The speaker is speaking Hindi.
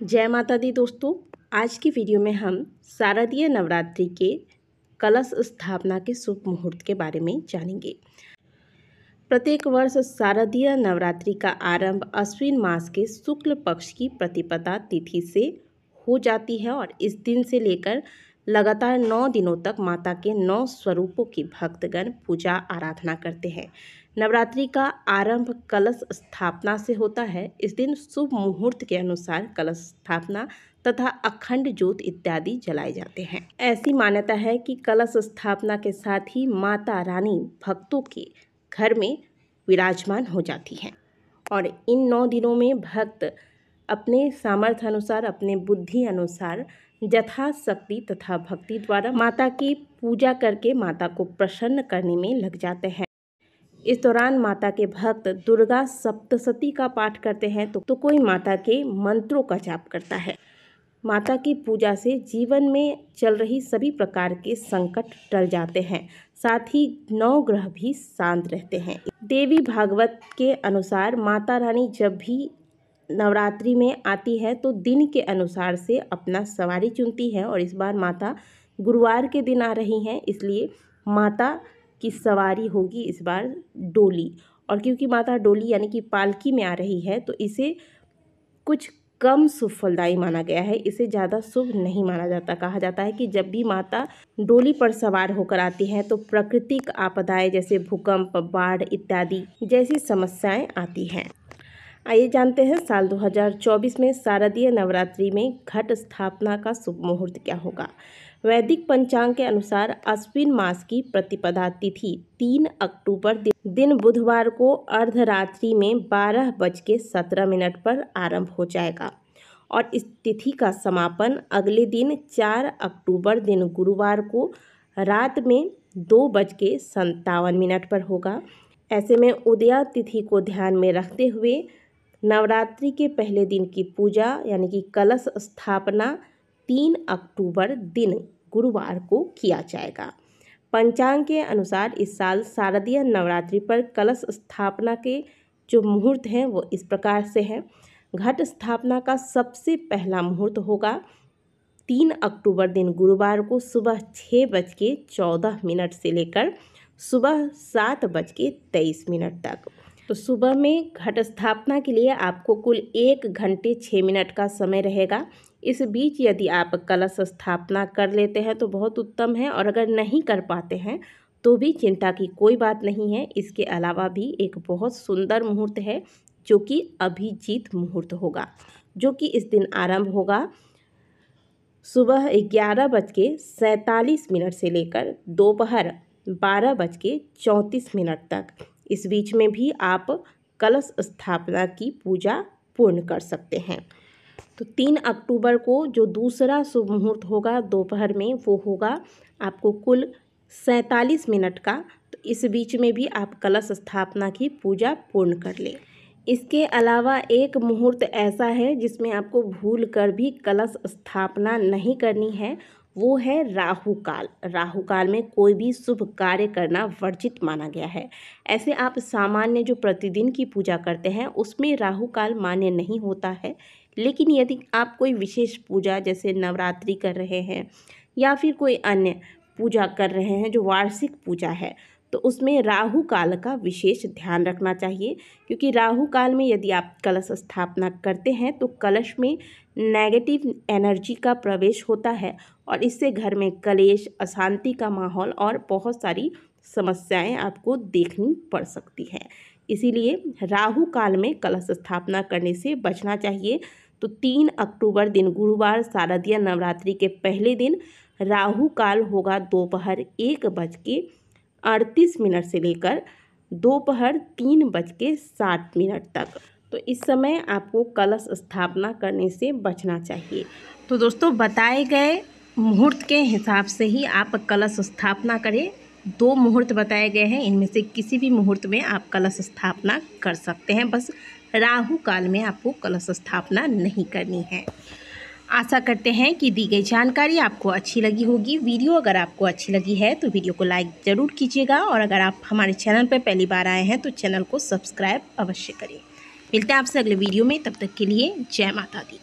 जय माता दी दोस्तों। आज की वीडियो में हम शारदीय नवरात्रि के कलश स्थापना के शुभ मुहूर्त के बारे में जानेंगे। प्रत्येक वर्ष शारदीय नवरात्रि का आरंभ अश्विन मास के शुक्ल पक्ष की प्रतिपदा तिथि से हो जाती है और इस दिन से लेकर लगातार 9 दिनों तक माता के 9 स्वरूपों की भक्तगण पूजा आराधना करते हैं। नवरात्रि का आरंभ कलश स्थापना से होता है। इस दिन शुभ मुहूर्त के अनुसार कलश स्थापना तथा अखंड ज्योत इत्यादि जलाए जाते हैं। ऐसी मान्यता है कि कलश स्थापना के साथ ही माता रानी भक्तों के घर में विराजमान हो जाती हैं और इन 9 दिनों में भक्त अपने सामर्थ्य अनुसार, अपने बुद्धि अनुसार यथाशक्ति तथा भक्ति द्वारा माता की पूजा करके माता को प्रसन्न करने में लग जाते हैं। इस दौरान माता के भक्त दुर्गा सप्तशती का पाठ करते हैं तो कोई माता के मंत्रों का जाप करता है। माता की पूजा से जीवन में चल रही सभी प्रकार के संकट टल जाते हैं, साथ ही 9 ग्रह भी शांत रहते हैं। देवी भागवत के अनुसार माता रानी जब भी नवरात्रि में आती है तो दिन के अनुसार से अपना सवारी चुनती है और इस बार माता गुरुवार के दिन आ रही हैं, इसलिए माता की सवारी होगी इस बार डोली। और क्योंकि माता डोली यानी कि पालकी में आ रही है तो इसे कुछ कम शुभ फलदायी माना गया है, इसे ज़्यादा शुभ नहीं माना जाता। कहा जाता है कि जब भी माता डोली पर सवार होकर आती हैं तो प्राकृतिक आपदाएं जैसे भूकंप, बाढ़ इत्यादि जैसी समस्याएं आती हैं। आइए जानते हैं साल 2024 में शारदीय नवरात्रि में घट स्थापना का शुभ मुहूर्त क्या होगा। वैदिक पंचांग के अनुसार अश्विन मास की प्रतिपदा तिथि 3 अक्टूबर दिन बुधवार को अर्धरात्रि में 12:17 पर आरंभ हो जाएगा और इस तिथि का समापन अगले दिन 4 अक्टूबर दिन गुरुवार को रात में 2:57 पर होगा। ऐसे में उदया तिथि को ध्यान में रखते हुए नवरात्रि के पहले दिन की पूजा यानी कि कलश स्थापना 3 अक्टूबर दिन गुरुवार को किया जाएगा। पंचांग के अनुसार इस साल शारदीय नवरात्रि पर कलश स्थापना के जो मुहूर्त हैं वो इस प्रकार से हैं। घट स्थापना का सबसे पहला मुहूर्त होगा 3 अक्टूबर दिन गुरुवार को सुबह 6:14 से लेकर सुबह 7:23 तक। तो सुबह में घट स्थापना के लिए आपको कुल 1 घंटे 6 मिनट का समय रहेगा। इस बीच यदि आप कलश स्थापना कर लेते हैं तो बहुत उत्तम है और अगर नहीं कर पाते हैं तो भी चिंता की कोई बात नहीं है। इसके अलावा भी एक बहुत सुंदर मुहूर्त है जो कि अभिजीत मुहूर्त होगा, जो कि इस दिन आरंभ होगा सुबह 11:47 से लेकर दोपहर 12:34 तक। इस बीच में भी आप कलश स्थापना की पूजा पूर्ण कर सकते हैं। तो 3 अक्टूबर को जो दूसरा शुभ मुहूर्त होगा दोपहर में वो होगा आपको कुल 47 मिनट का। तो इस बीच में भी आप कलश स्थापना की पूजा पूर्ण कर लें। इसके अलावा एक मुहूर्त ऐसा है जिसमें आपको भूल कर भी कलश स्थापना नहीं करनी है, वो है राहु काल। राहु काल में कोई भी शुभ कार्य करना वर्जित माना गया है। ऐसे आप सामान्य जो प्रतिदिन की पूजा करते हैं उसमें राहु काल मान्य नहीं होता है, लेकिन यदि आप कोई विशेष पूजा जैसे नवरात्रि कर रहे हैं या फिर कोई अन्य पूजा कर रहे हैं जो वार्षिक पूजा है तो उसमें राहु काल का विशेष ध्यान रखना चाहिए, क्योंकि राहु काल में यदि आप कलश स्थापना करते हैं तो कलश में नेगेटिव एनर्जी का प्रवेश होता है और इससे घर में कलेश, अशांति का माहौल और बहुत सारी समस्याएं आपको देखनी पड़ सकती हैं। इसीलिए राहु काल में कलश स्थापना करने से बचना चाहिए। तो 3 अक्टूबर दिन गुरुवार शारदीय नवरात्रि के पहले दिन राहु काल होगा दोपहर 1:38 से लेकर दोपहर 3:60 तक। तो इस समय आपको कलश स्थापना करने से बचना चाहिए। तो दोस्तों बताए गए मुहूर्त के हिसाब से ही आप कलश स्थापना करें। 2 मुहूर्त बताए गए हैं, इनमें से किसी भी मुहूर्त में आप कलश स्थापना कर सकते हैं, बस राहु काल में आपको कलश स्थापना नहीं करनी है। आशा करते हैं कि दी गई जानकारी आपको अच्छी लगी होगी। वीडियो अगर आपको अच्छी लगी है तो वीडियो को लाइक ज़रूर कीजिएगा और अगर आप हमारे चैनल पर पहली बार आए हैं तो चैनल को सब्सक्राइब अवश्य करें। मिलते हैं आपसे अगले वीडियो में, तब तक के लिए जय माता दी।